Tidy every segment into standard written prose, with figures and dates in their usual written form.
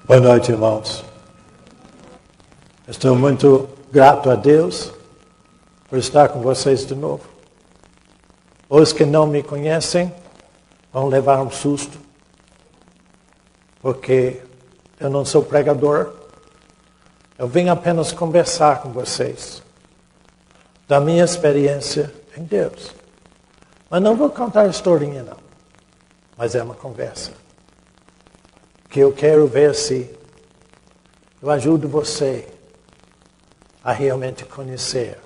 Boa noite, irmãos. Estou muito grato a Deus por estar com vocês de novo. Os que não me conhecem vão levar um susto, porque eu não sou pregador. Eu vim apenas conversar com vocês da minha experiência em Deus. Mas não vou contar historinha, não. Mas é uma conversa. Que eu quero ver se eu ajudo você a realmente conhecer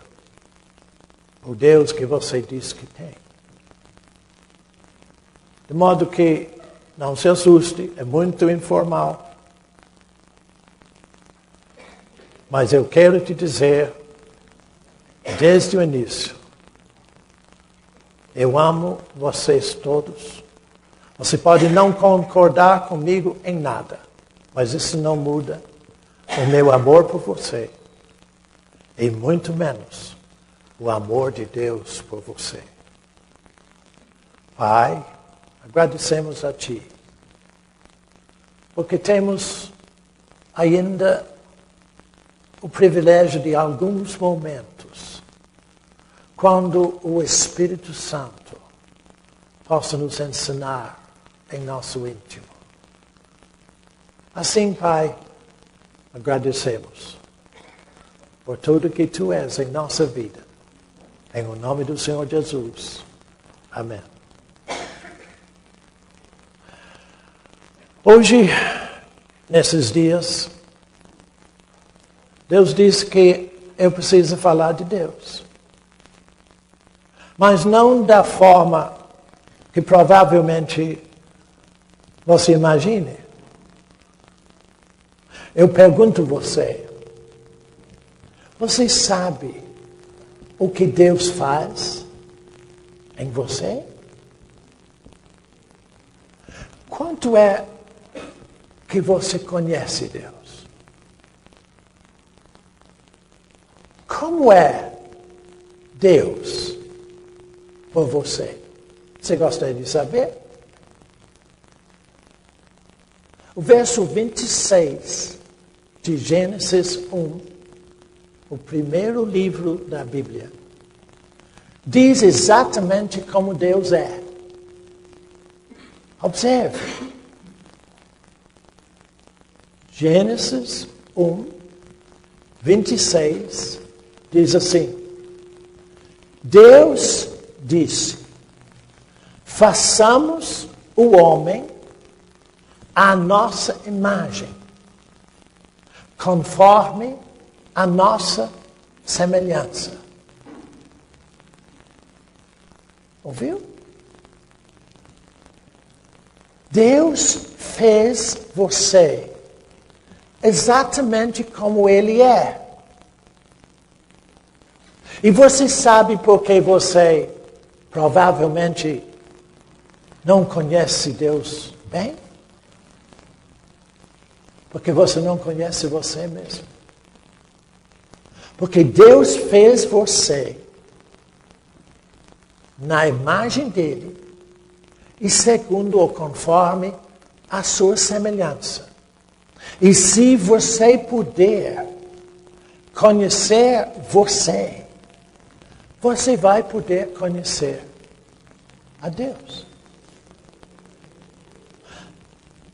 o Deus que você diz que tem. De modo que não se assuste, é muito informal. Mas eu quero te dizer, desde o início, eu amo vocês todos. Você pode não concordar comigo em nada, mas isso não muda o meu amor por você. E muito menos o amor de Deus por você. Pai, agradecemos a Ti, porque temos ainda o privilégio de alguns momentos, quando o Espírito Santo possa nos ensinar em nosso íntimo. Assim, Pai, agradecemos por tudo que Tu és em nossa vida. Em o nome do Senhor Jesus. Amém. Hoje, nesses dias, Deus disse que eu preciso falar de Deus. Mas não da forma que provavelmente você imagine. Eu pergunto você sabe o que Deus faz em você? Quanto é que você conhece Deus? Como é Deus por você? Você gostaria de saber? O verso 26 de Gênesis 1, o primeiro livro da Bíblia, diz exatamente como Deus é. Observe. Gênesis 1, 26, diz assim: Deus disse: façamos o homem à nossa imagem, conforme a nossa semelhança. Ouviu? Deus fez você exatamente como Ele é. E você sabe por que você provavelmente não conhece Deus bem? Porque você não conhece você mesmo. Porque Deus fez você na imagem dele e segundo ou conforme a sua semelhança. E se você puder conhecer você, você vai poder conhecer a Deus.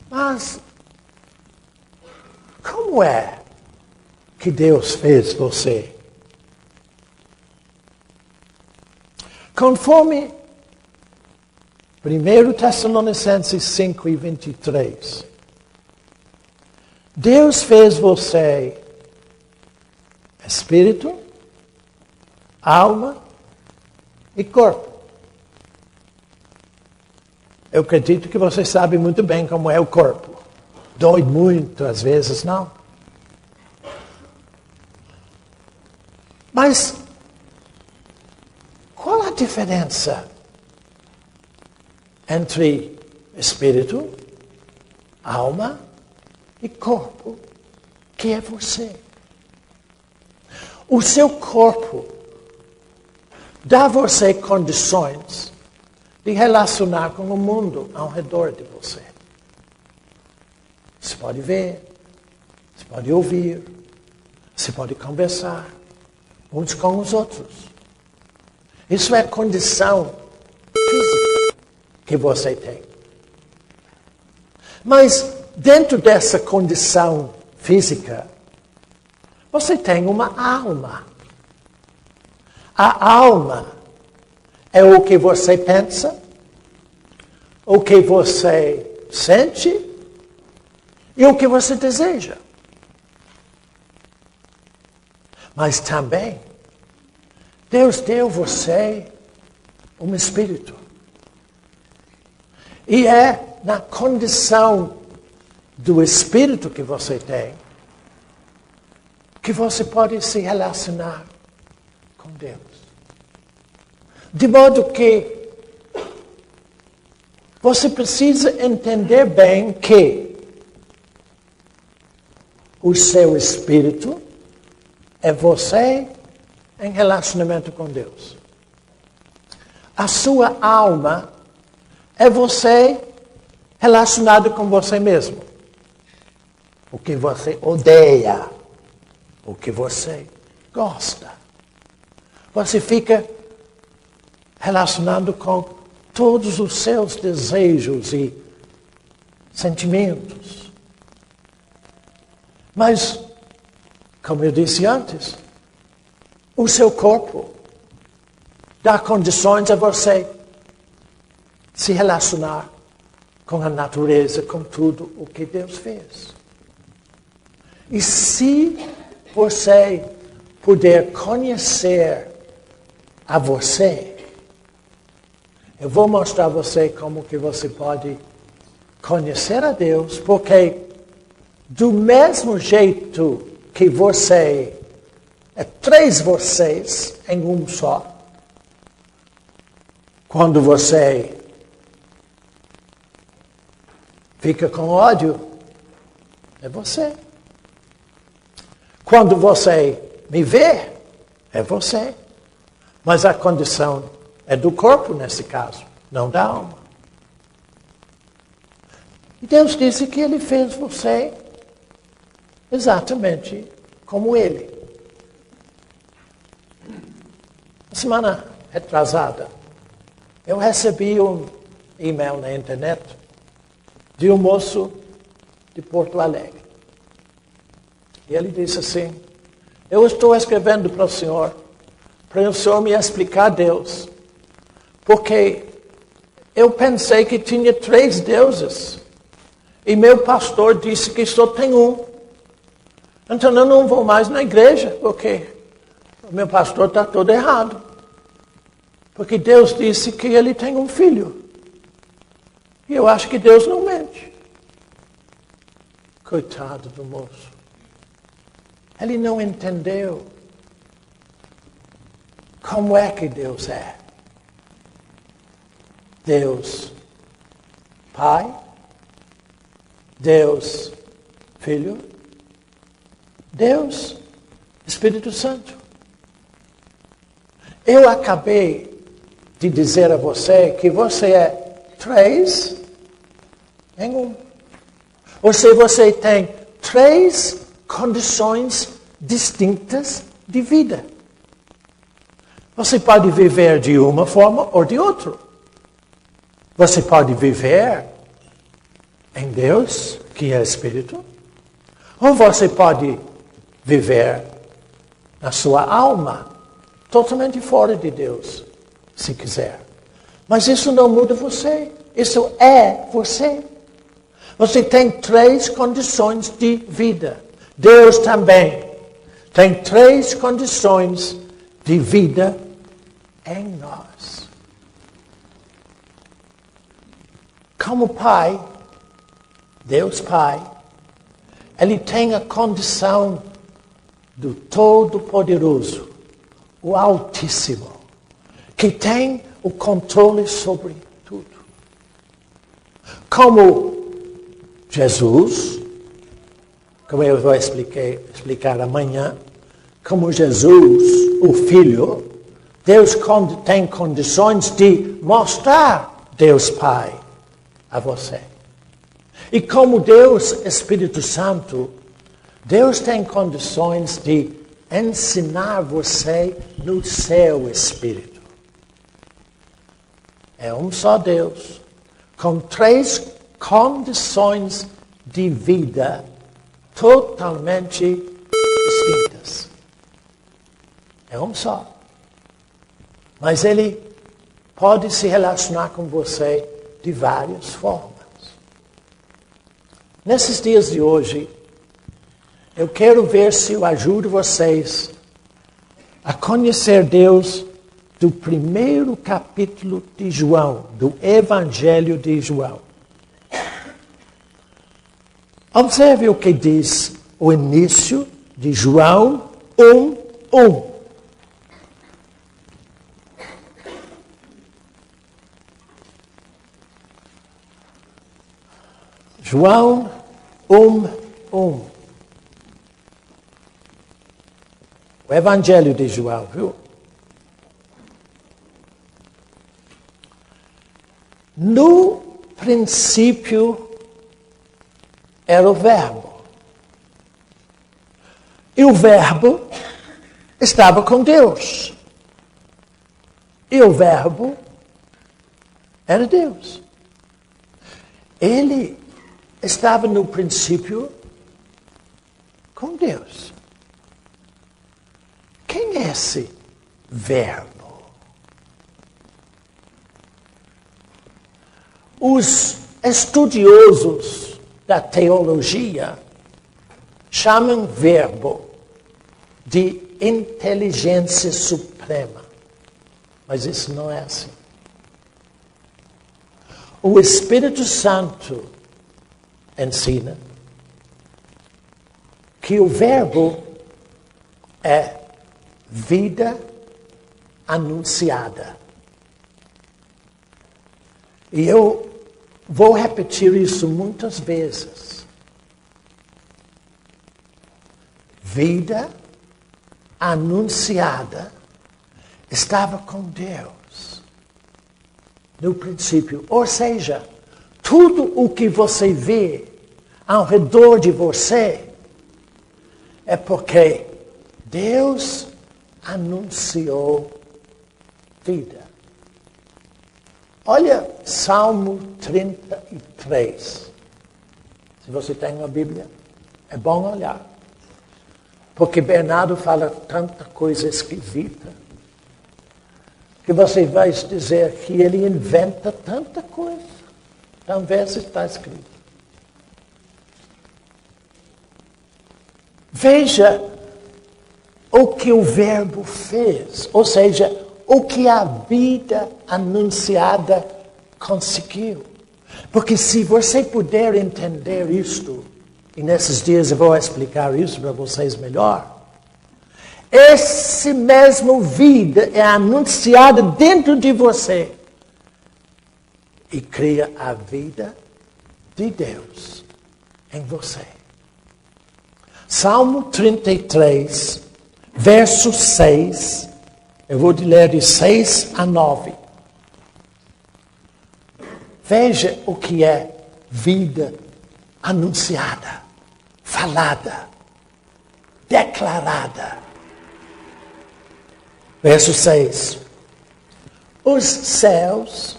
Mas como é que Deus fez você? Conforme 1 Tessalonicenses 5 e 23, Deus fez você espírito, alma e corpo. Eu acredito que você sabe muito bem como é o corpo. Dói muito, às vezes não. Mas qual a diferença entre espírito, alma e corpo, que é você? O seu corpo dá a você condições de relacionar com o mundo ao redor de você. Você pode ver, Você pode ouvir. Você pode conversar uns com os outros. Isso é a condição física que você tem. Mas dentro dessa condição física, você tem uma alma. A alma é o que você pensa, o que você sente e o que você deseja. Mas também, Deus deu você um espírito. E é na condição do espírito que você tem que você pode se relacionar com Deus. De modo que você precisa entender bem que o seu espírito é você em relacionamento com Deus. A sua alma é você relacionado com você mesmo. O que você odeia, o que você gosta. Você fica relacionado com todos os seus desejos e sentimentos. Mas, como eu disse antes, o seu corpo dá condições a você se relacionar com a natureza, com tudo o que Deus fez. E se você puder conhecer a você, eu vou mostrar a você como que você pode conhecer a Deus, porque do mesmo jeito que você é 3 vocês em um só, quando você fica com ódio, é você. Quando você me vê, é você. Mas a condição é do corpo nesse caso, não da alma. E Deus disse que Ele fez você exatamente como Ele. Na semana retrasada, eu recebi um e-mail na internet de um moço de Porto Alegre. E ele disse assim: eu estou escrevendo para o senhor me explicar Deus. Porque eu pensei que tinha 3 deuses. E meu pastor disse que só tem um. Então eu não vou mais na igreja, porque o meu pastor está todo errado. Porque Deus disse que ele tem um filho. E eu acho que Deus não mente. Coitado do moço. Ele não entendeu como é que Deus é. Deus Pai, Deus Filho, Deus Espírito Santo. Eu acabei de dizer a você que você é 3 em 1. Ou seja, você tem 3 condições distintas de vida. Você pode viver de uma forma ou de outra. Você pode viver em Deus, que é Espírito, ou você pode viver na sua alma, totalmente fora de Deus, se quiser. Mas isso não muda você. Isso é você. Você tem 3 condições de vida. Deus também tem 3 condições de vida em nós. Como Pai, Deus Pai, Ele tem a condição do Todo-Poderoso, o Altíssimo, que tem o controle sobre tudo. Como Jesus, como eu vou explicar amanhã, como Jesus, o Filho, Deus tem condições de mostrar Deus Pai a você. E como Deus Espírito Santo Deus tem condições de ensinar você no seu espírito. É um só Deus, com 3 condições de vida totalmente distintas. É um só. Mas Ele pode se relacionar com você de várias formas. Nesses dias de hoje, eu quero ver se eu ajudo vocês a conhecer Deus do primeiro capítulo de João, do Evangelho de João. Observe o que diz o início de João 1:1. João 1:1. O Evangelho de João, viu? No princípio era o Verbo. E o Verbo estava com Deus. E o Verbo era Deus. Ele estava no princípio com Deus. Quem é esse Verbo? Os estudiosos da teologia chamam Verbo de inteligência suprema. Mas isso não é assim. O Espírito Santo ensina que o Verbo é vida anunciada. E eu vou repetir isso muitas vezes. Vida anunciada estava com Deus no princípio. Ou seja, tudo o que você vê ao redor de você é porque Deus anunciou vida. Olha Salmo 33. Se você tem uma Bíblia, é bom olhar. Porque Bernardo fala tanta coisa esquisita que você vai dizer que ele inventa tanta coisa. Talvez está escrito. Veja o que o Verbo fez, ou seja, o que a vida anunciada conseguiu. Porque se você puder entender isto, e nesses dias eu vou explicar isso para vocês melhor, esse mesmo vida é anunciada dentro de você e cria a vida de Deus em você. Salmo 33, verso 6, eu vou ler de 6 a 9. Veja o que é vida anunciada, falada, declarada. Verso 6. Os céus,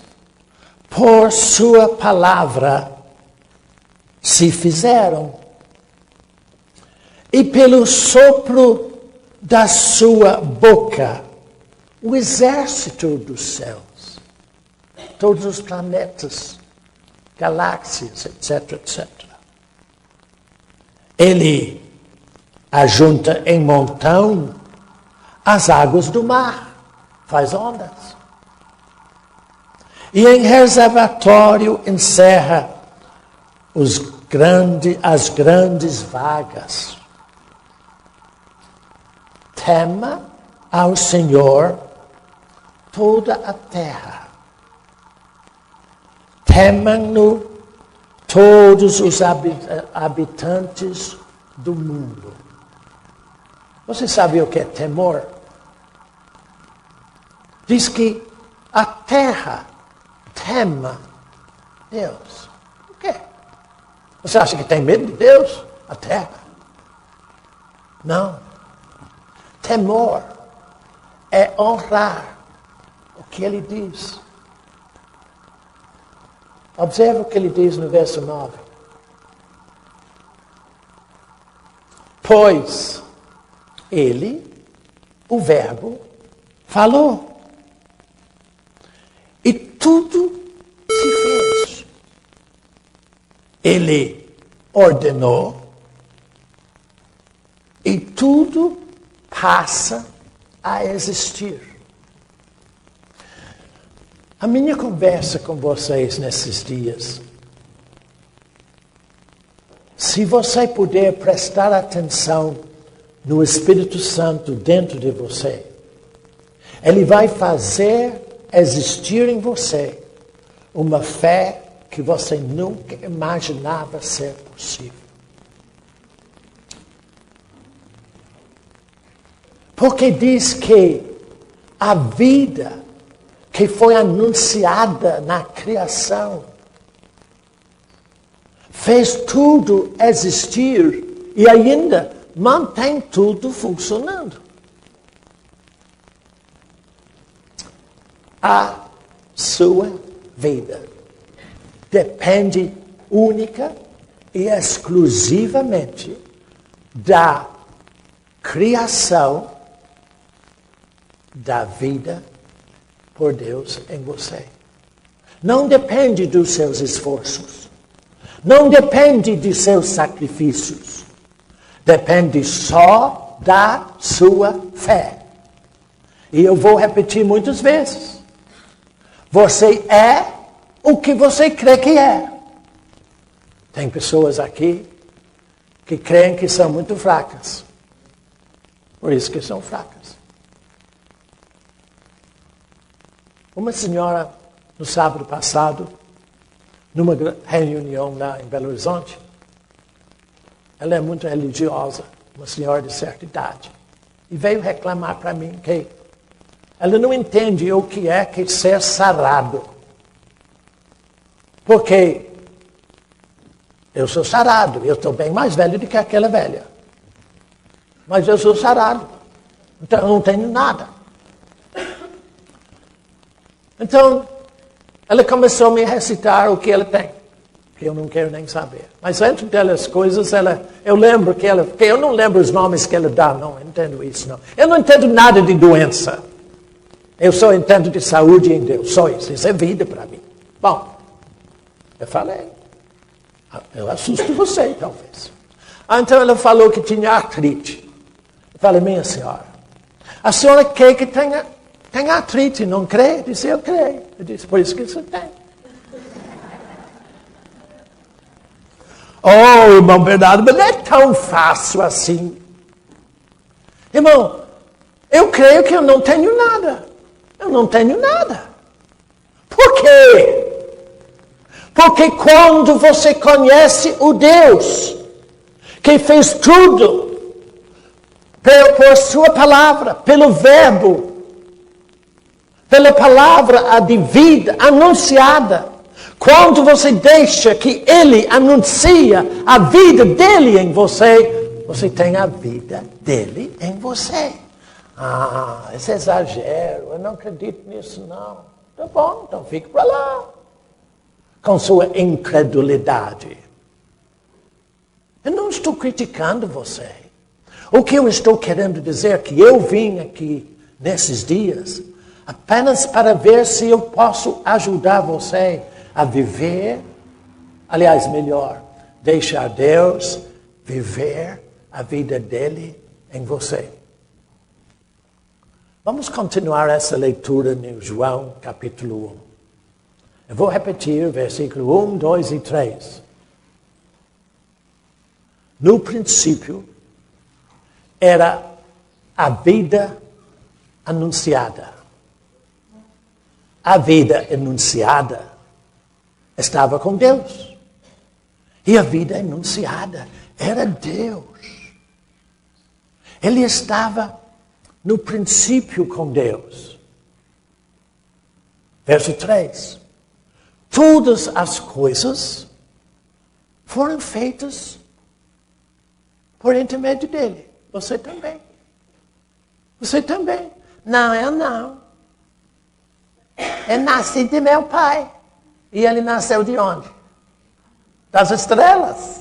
por sua palavra, se fizeram, e pelo sopro da sua boca, o exército dos céus, todos os planetas, galáxias, etc, etc. Ele ajunta em montão as águas do mar, faz ondas. E em reservatório encerra as grandes vagas. Tema ao Senhor toda a terra. Temam-no todos os habitantes do mundo. Você sabe o que é temor? Diz que a terra tema Deus. O quê? Você acha que tem medo de Deus? A terra. Não. Temor é honrar o que ele diz. Observe o que ele diz no verso 9. Pois ele, o verbo, falou. E tudo se fez. Ele ordenou. E tudo passa a existir. A minha conversa com vocês nesses dias, se você puder prestar atenção no Espírito Santo dentro de você, ele vai fazer existir em você uma fé que você nunca imaginava ser possível. Porque diz que a vida que foi anunciada na criação fez tudo existir e ainda mantém tudo funcionando. A sua vida depende única e exclusivamente da criação da vida por Deus em você. Não depende dos seus esforços. Não depende de seus sacrifícios. Depende só da sua fé. E eu vou repetir muitas vezes. Você é o que você crê que é. Tem pessoas aqui que creem que são muito fracas. Por isso que são fracas. Uma senhora, no sábado passado, numa reunião lá em Belo Horizonte, ela é muito religiosa, uma senhora de certa idade, e veio reclamar para mim que ela não entende o que é que ser sarado. Porque eu sou sarado, eu estou bem mais velho do que aquela velha. Mas eu sou sarado, então eu não tenho nada. Então, ela começou a me recitar o que ela tem, que eu não quero nem saber. Mas entre delas coisas, eu lembro que eu não lembro os nomes que ela dá, não entendo isso, não. Eu não entendo nada de doença. Eu só entendo de saúde em Deus, só isso. Isso é vida para mim. Bom, eu falei. Eu assusto você, talvez. Então ela falou que tinha artrite. Eu falei, minha senhora, a senhora quer que tenha artrite, não crê? Eu disse, eu creio. Eu disse, por isso que você tem. Oh, irmão Bernardo, mas não é tão fácil assim. Irmão, eu creio que eu não tenho nada. Eu não tenho nada. Por quê? Porque quando você conhece o Deus que fez tudo por sua palavra, pelo verbo, pela palavra de vida anunciada, quando você deixa que Ele anuncia a vida dele em você, você tem a vida dele em você. Ah, esse é exagero, eu não acredito nisso não. Tá bom, então fique para lá. Com sua incredulidade. Eu não estou criticando você. O que eu estou querendo dizer é que eu vim aqui nesses dias apenas para ver se eu posso ajudar você a viver, aliás, melhor, deixar Deus viver a vida dele em você. Vamos continuar essa leitura no João capítulo 1. Eu vou repetir versículo 1, 2 e 3. No princípio, era a vida anunciada. A vida anunciada estava com Deus. E a vida anunciada era Deus. Ele estava no princípio com Deus. Verso 3. Todas as coisas foram feitas por intermédio dele. Você também. Você também. Não, eu não. Eu nasci de meu pai. E ele nasceu de onde? Das estrelas.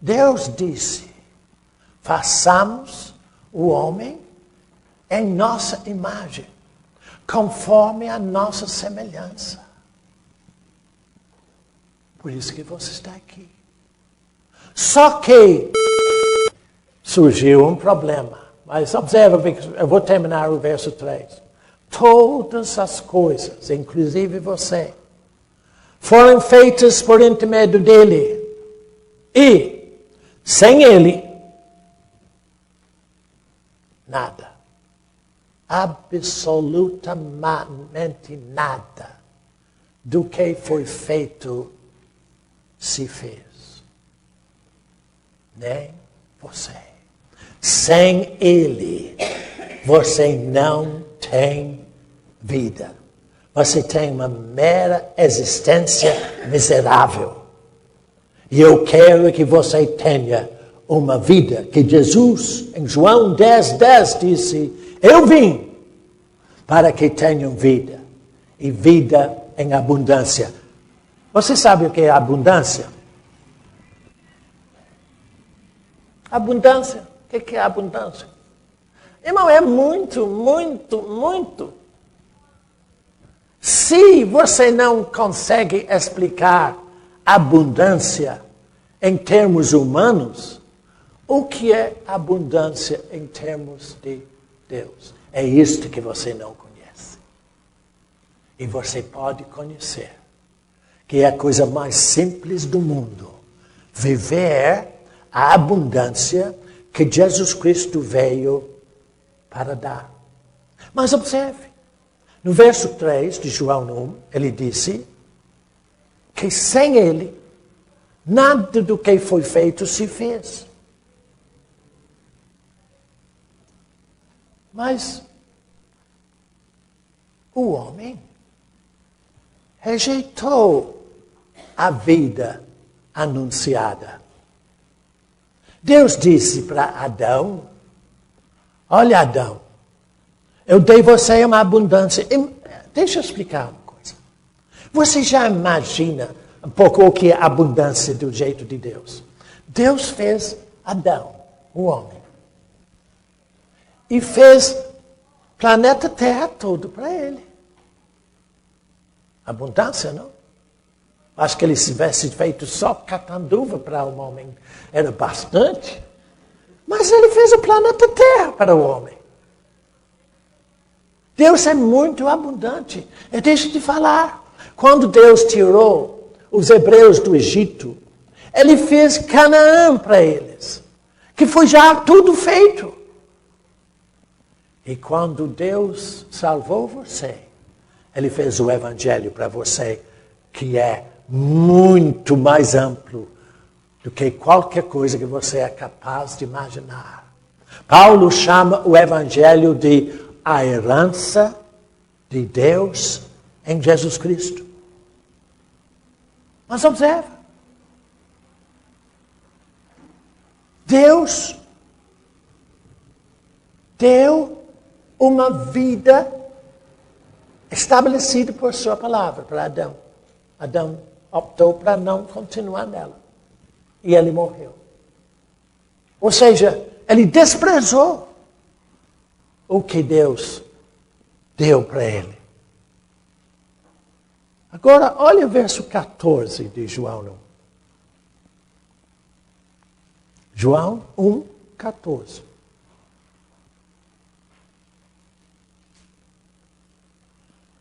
Deus disse, façamos o homem em nossa imagem, conforme a nossa semelhança. Por isso que você está aqui. Só que surgiu um problema. Mas observa, eu vou terminar o verso 3. Todas as coisas, inclusive você, foram feitas por intermédio dele. E, sem ele, nada. Absolutamente nada do que foi feito se fez. Nem você. Sem ele, você não tem vida. Você tem uma mera existência miserável. E eu quero que você tenha uma vida que Jesus, em João 10:10, disse, eu vim para que tenham vida. E vida em abundância. Você sabe o que é abundância? Abundância. O que é abundância? Irmão, é muito, muito, muito. Se você não consegue explicar abundância em termos humanos, o que é abundância em termos de Deus? É isto que você não conhece. E você pode conhecer, que é a coisa mais simples do mundo. Viver a abundância que Jesus Cristo veio para dar. Mas observe, no verso 3 de João 1, ele disse que sem ele, nada do que foi feito se fez. Mas o homem rejeitou a vida anunciada. Deus disse para Adão, olha Adão, eu dei você uma abundância. Deixa eu explicar uma coisa. Você já imagina um pouco o que é abundância do jeito de Deus? Deus fez Adão, o homem. E fez planeta Terra todo para ele. Abundância, não? Acho que ele tivesse feito só catanduva para o homem. Era bastante. Mas ele fez o planeta Terra para o homem. Deus é muito abundante. E deixa de falar. Quando Deus tirou os hebreus do Egito, ele fez Canaã para eles. Que foi já tudo feito. E quando Deus salvou você, ele fez o evangelho para você, que é muito mais amplo do que qualquer coisa que você é capaz de imaginar. Paulo chama o evangelho de a herança de Deus em Jesus Cristo. Mas observa. Deus deu uma vida estabelecida por sua palavra para Adão. Adão optou para não continuar nela. E ele morreu. Ou seja, ele desprezou o que Deus deu para ele. Agora, olha o verso 14 de João 1. João 1, 14.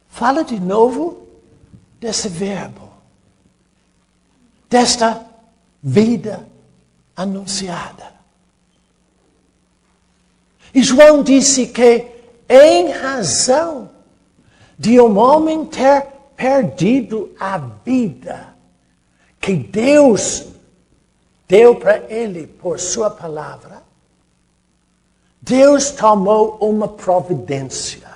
Fala de novo desse verbo, desta vida anunciada. E João disse que, em razão de um homem ter perdido a vida que Deus deu para ele por sua palavra, Deus tomou uma providência.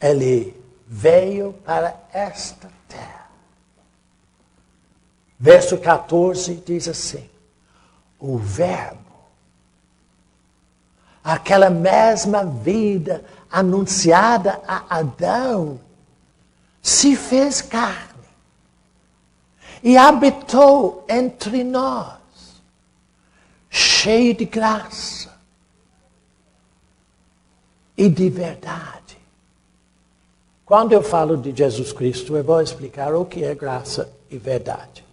Ele veio para esta terra Verso 14 diz assim: o Verbo, aquela mesma vida anunciada a Adão, se fez carne e habitou entre nós, cheio de graça e de verdade. Quando eu falo de Jesus Cristo, eu vou explicar o que é graça e verdade.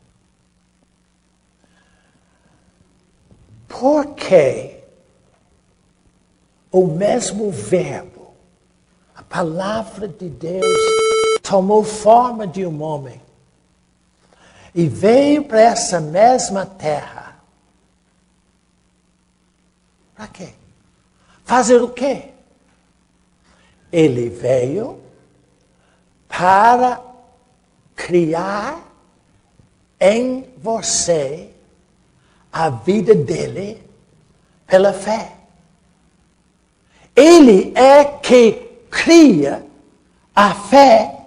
Porque o mesmo Verbo, a palavra de Deus, tomou forma de um homem e veio para essa mesma terra. Para quê? Fazer o quê? Ele veio para criar em você a vida dele pela fé. Ele é que cria a fé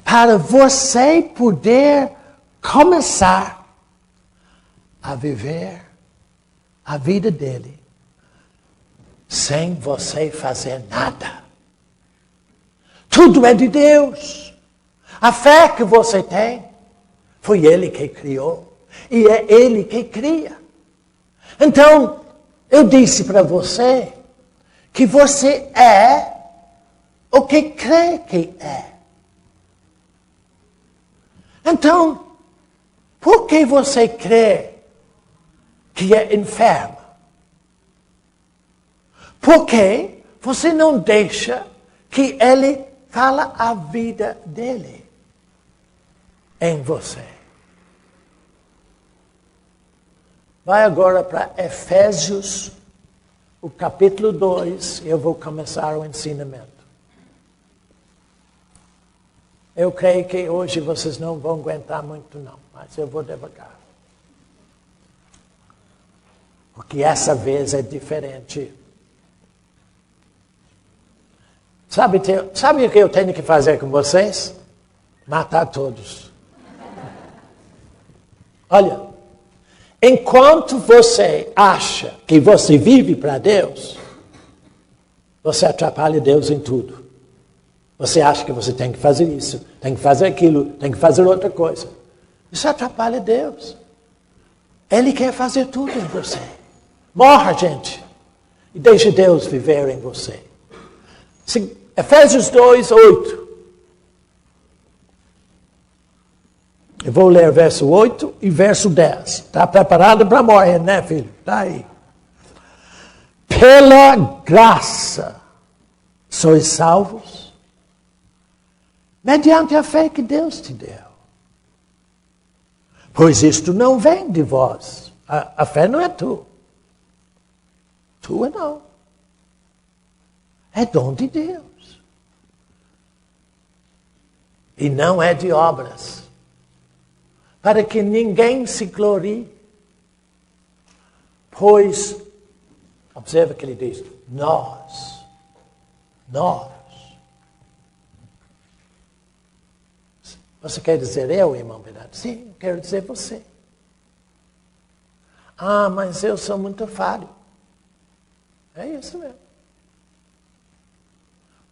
para você poder começar a viver a vida dele sem você fazer nada. Tudo é de Deus. A fé que você tem foi Ele que criou. E é Ele que cria. Então, eu disse para você que você é o que crê que é. Então, por que você crê que é enfermo? Por que você não deixa que Ele fala a vida dele em você? Vai agora para Efésios, o capítulo 2, e eu vou começar o ensinamento. Eu creio que hoje vocês não vão aguentar muito não, mas eu vou devagar. Porque essa vez é diferente. Sabe o que eu tenho que fazer com vocês? Matar todos. Olha. Enquanto você acha que você vive para Deus, você atrapalha Deus em tudo. Você acha que você tem que fazer isso, tem que fazer aquilo, tem que fazer outra coisa. Isso atrapalha Deus. Ele quer fazer tudo em você. Morra, gente, e deixe Deus viver em você. Efésios 2, 8. Eu vou ler verso 8 e verso 10. Está preparado para morrer, né, filho? Está aí. Pela graça sois salvos, mediante a fé que Deus te deu. Pois isto não vem de vós. A fé não é tua. Tua não. É dom de Deus. E não é de obras, para que ninguém se glorie. Pois, observa que ele diz, nós. Você quer dizer eu, irmão Bernardo? Sim, eu quero dizer você. Ah, mas eu sou muito falho. É isso mesmo.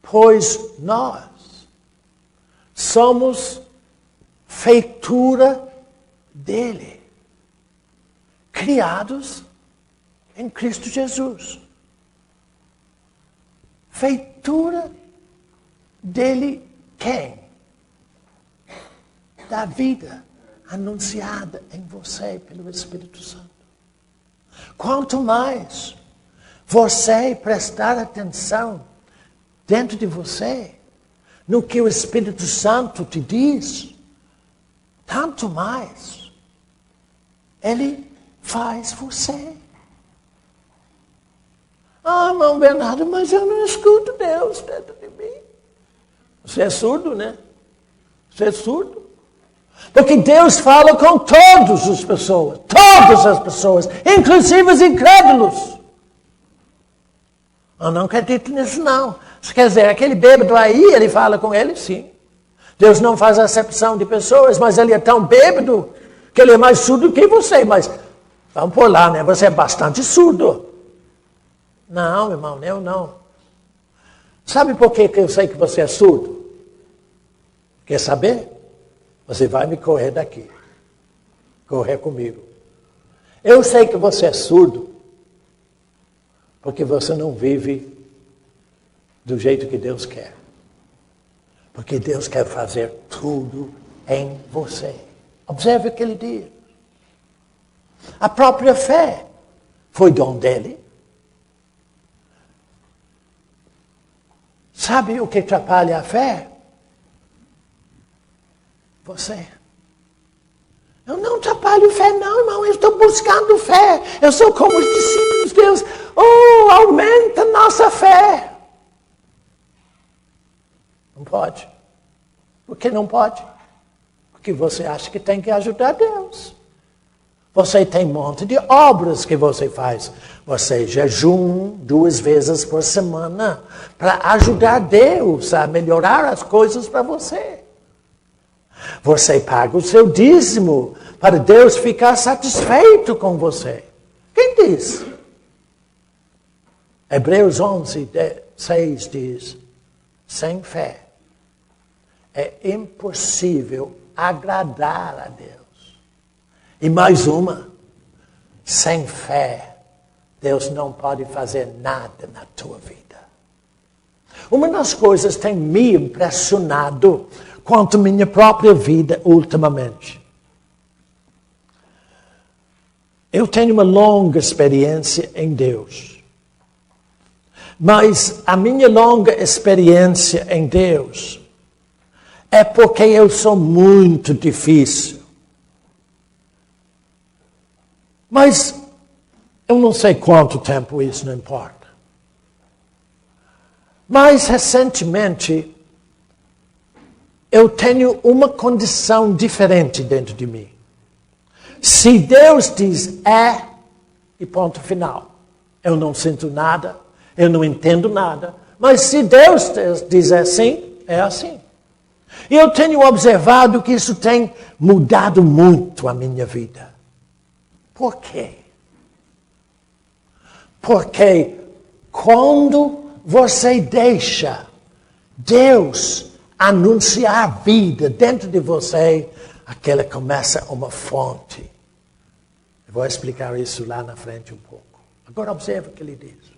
Pois nós somos feitura dele, criados em Cristo Jesus. Feitura dele quem? Da vida anunciada em você pelo Espírito Santo. Quanto mais você prestar atenção dentro de você no que o Espírito Santo te diz, tanto mais ele faz você. Ah, irmão Bernardo, mas eu não escuto Deus dentro de mim. Você é surdo, né? Você é surdo. Porque Deus fala com todas as pessoas, inclusive os incrédulos. Eu não acredito nisso, não. Quer dizer, aquele bêbado aí, ele fala com ele, sim. Deus não faz acepção de pessoas, mas ele é tão bêbado que ele é mais surdo que você, mas vamos por lá, né? Você é bastante surdo. Não, irmão, eu não. Sabe por que eu sei que você é surdo? Quer saber? Você vai me correr daqui. Correr comigo. Eu sei que você é surdo porque você não vive do jeito que Deus quer. Porque Deus quer fazer tudo em você. Observe o que ele diz. A própria fé foi dom dele. Sabe o que atrapalha a fé? Você. Eu não atrapalho fé, não, irmão. Eu estou buscando fé. Eu sou como os discípulos de Deus. Oh, aumenta nossa fé. Não pode. Por que não pode? Porque você acha que tem que ajudar Deus. Você tem um monte de obras que você faz. Você jejum 2 vezes por semana para ajudar Deus a melhorar as coisas para você. Você paga o seu dízimo para Deus ficar satisfeito com você. Quem diz? Hebreus 11:6 diz, sem fé é impossível agradar a Deus. E mais uma, sem fé, Deus não pode fazer nada na tua vida. Uma das coisas que tem me impressionado quanto à minha própria vida ultimamente. Eu tenho uma longa experiência em Deus. Mas a minha longa experiência em Deus é porque eu sou muito difícil. Mas eu não sei quanto tempo isso não importa. Mas recentemente eu tenho uma condição diferente dentro de mim. Se Deus diz é, e ponto final. Eu não sinto nada, eu não entendo nada. Mas se Deus diz assim, é assim. E eu tenho observado que isso tem mudado muito a minha vida. Por quê? Porque quando você deixa Deus anunciar a vida dentro de você, aquela começa uma fonte. Eu vou explicar isso lá na frente um pouco. Agora observe o que ele diz.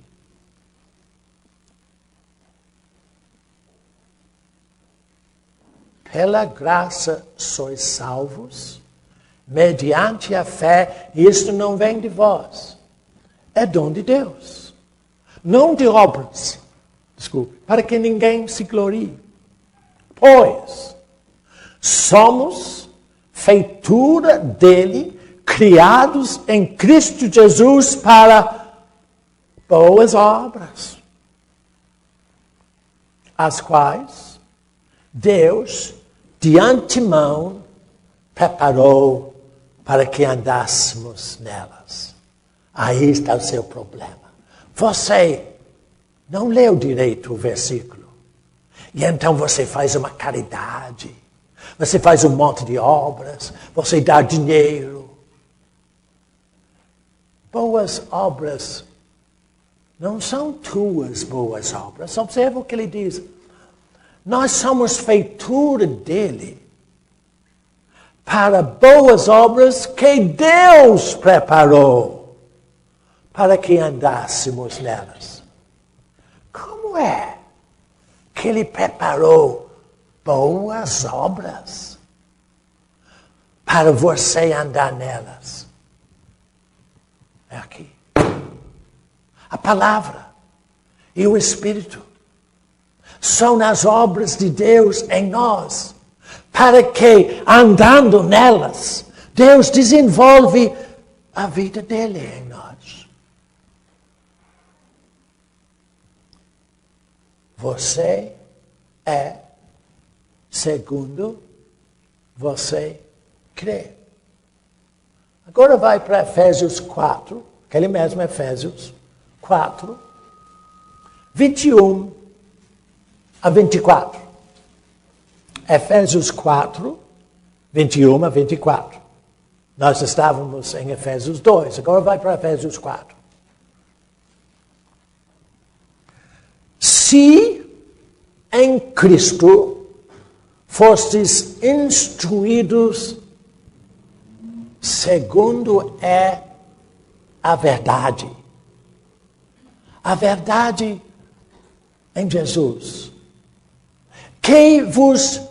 Pela graça sois salvos, mediante a fé, e isto não vem de vós. É dom de Deus. Não de obras. Desculpe. Para que ninguém se glorie. Pois somos feitura dele, criados em Cristo Jesus para boas obras, as quais Deus de antemão preparou para que andássemos nelas. Aí está o seu problema. Você não leu direito o versículo. E então você faz uma caridade. Você faz um monte de obras. Você dá dinheiro. Boas obras não são tuas boas obras. Observa o que ele diz. Nós somos feitura dele para boas obras que Deus preparou para que andássemos nelas. Como é que ele preparou boas obras para você andar nelas? É aqui. A palavra e o Espírito são as obras de Deus em nós, para que, andando nelas, Deus desenvolve a vida dele em nós. Você é segundo você crê. Agora vai para Efésios 4, aquele mesmo Efésios 4, 21 a 24. Efésios 4, 21 a 24. Nós estávamos em Efésios 2, agora vai para Efésios 4. Se em Cristo fostes instruídos segundo é a verdade. A verdade em Jesus. Que vos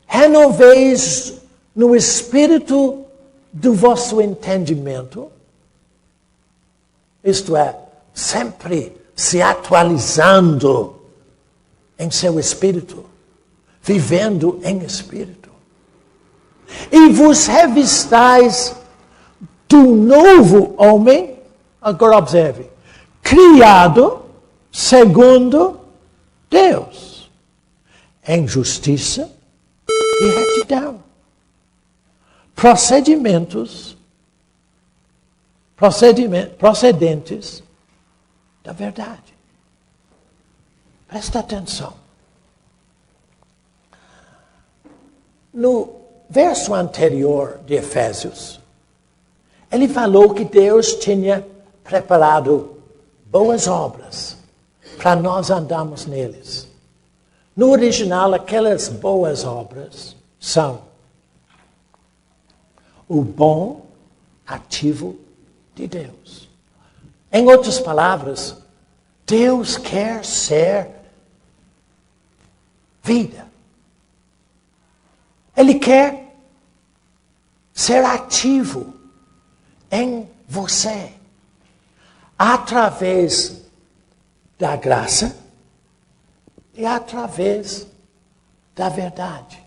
renoveis no espírito do vosso entendimento. Isto é, sempre se atualizando em seu espírito, vivendo em espírito. E vos revistais do novo homem, agora observe, criado segundo Deus, em justiça e retidão. Procedentes da verdade. Presta atenção. No verso anterior de Efésios, ele falou que Deus tinha preparado boas obras para nós andarmos neles. No original, aquelas boas obras são o bom ativo de Deus. Em outras palavras, Deus quer ser vida. Ele quer ser ativo em você, através da graça e através da verdade.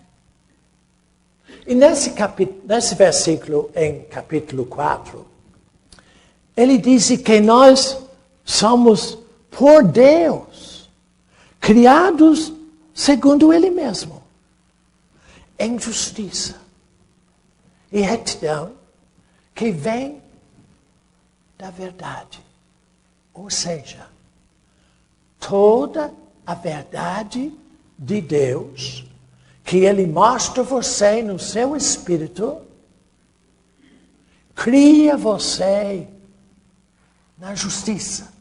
E nesse versículo, em capítulo 4, ele diz que nós somos por Deus, criados segundo Ele mesmo, em justiça e retidão, que vem da verdade. Ou seja, toda a verdade de Deus, que Ele mostra você no seu espírito, cria você na justiça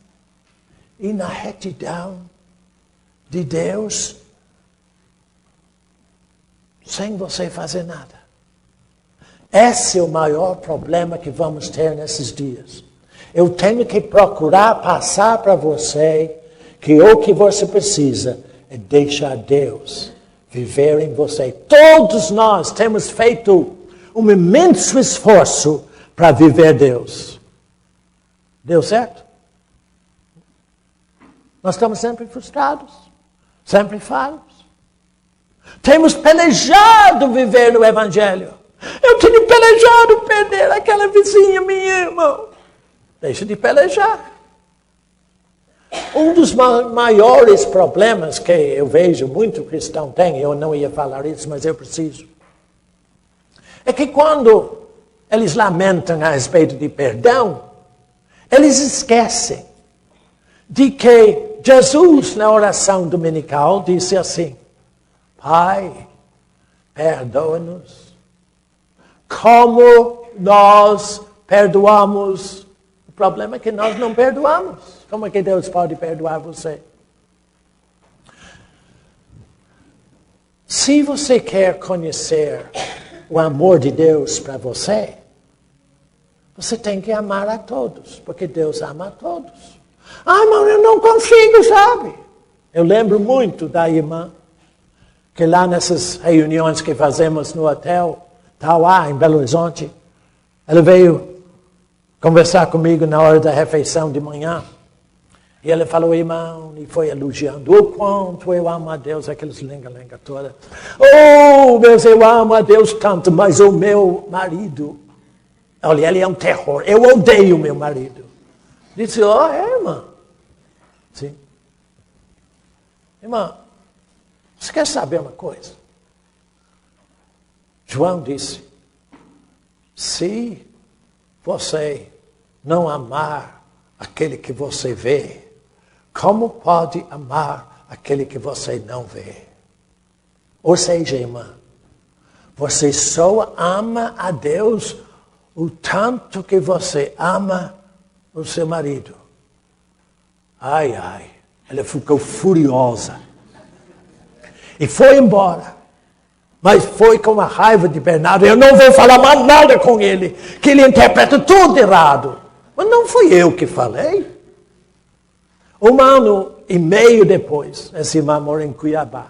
e na retidão de Deus, sem você fazer nada. Esse é o maior problema que vamos ter nesses dias. Eu tenho que procurar passar para você que o que você precisa é deixar Deus viver em você. Todos nós temos feito um imenso esforço para viver Deus. Deu certo? Nós estamos sempre frustrados, sempre falhos. Temos pelejado viver no Evangelho. Eu tenho pelejado perder aquela vizinha, minha irmã. Deixa de pelejar. Um dos maiores problemas que eu vejo muito cristão tem, eu não ia falar isso, mas eu preciso, é que quando eles lamentam a respeito de perdão, eles esquecem de que Jesus, na oração dominical, disse assim: Pai, perdoa-nos como nós perdoamos. O problema é que nós não perdoamos. Como é que Deus pode perdoar você? Se você quer conhecer o amor de Deus para você, você tem que amar a todos, porque Deus ama a todos. Ah, irmão, eu não consigo, sabe? Eu lembro muito da irmã, que lá nessas reuniões que fazemos no hotel Tauá, em Belo Horizonte, ela veio conversar comigo na hora da refeição de manhã. E ela falou, irmão, e foi elogiando o quanto eu amo a Deus, aqueles lenga-lenga toda. Oh, Deus, eu amo a Deus tanto, mas o meu marido, olha, ele é um terror. Eu odeio o meu marido. Disse, irmã. Sim. Irmã, você quer saber uma coisa? João disse, se você não amar aquele que você vê, como pode amar aquele que você não vê? Ou seja, irmã, você só ama a Deus o tanto que você ama o seu marido. Ai, ai, ela ficou furiosa. E foi embora. Mas foi com a raiva de Bernardo. Eu não vou falar mais nada com ele, que ele interpreta tudo errado. Mas não fui eu que falei. 1 ano e meio depois, essa irmã mora em Cuiabá.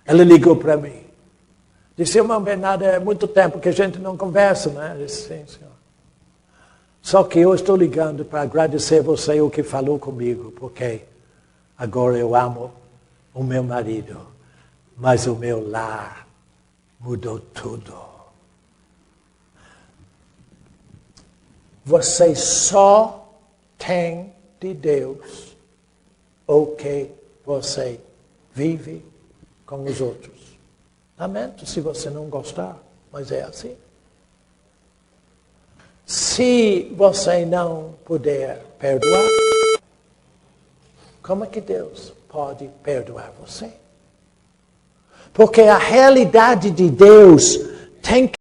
Ela ligou para mim. Disse, irmão Bernardo, é muito tempo que a gente não conversa, né? Eu disse, sim, senhor. Só que eu estou ligando para agradecer você o que falou comigo, porque agora eu amo o meu marido, mas o meu lar mudou tudo. Você só tem de Deus o que você vive com os outros. Lamento se você não gostar, mas é assim. Se você não puder perdoar, como é que Deus pode perdoar você? Porque a realidade de Deus tem que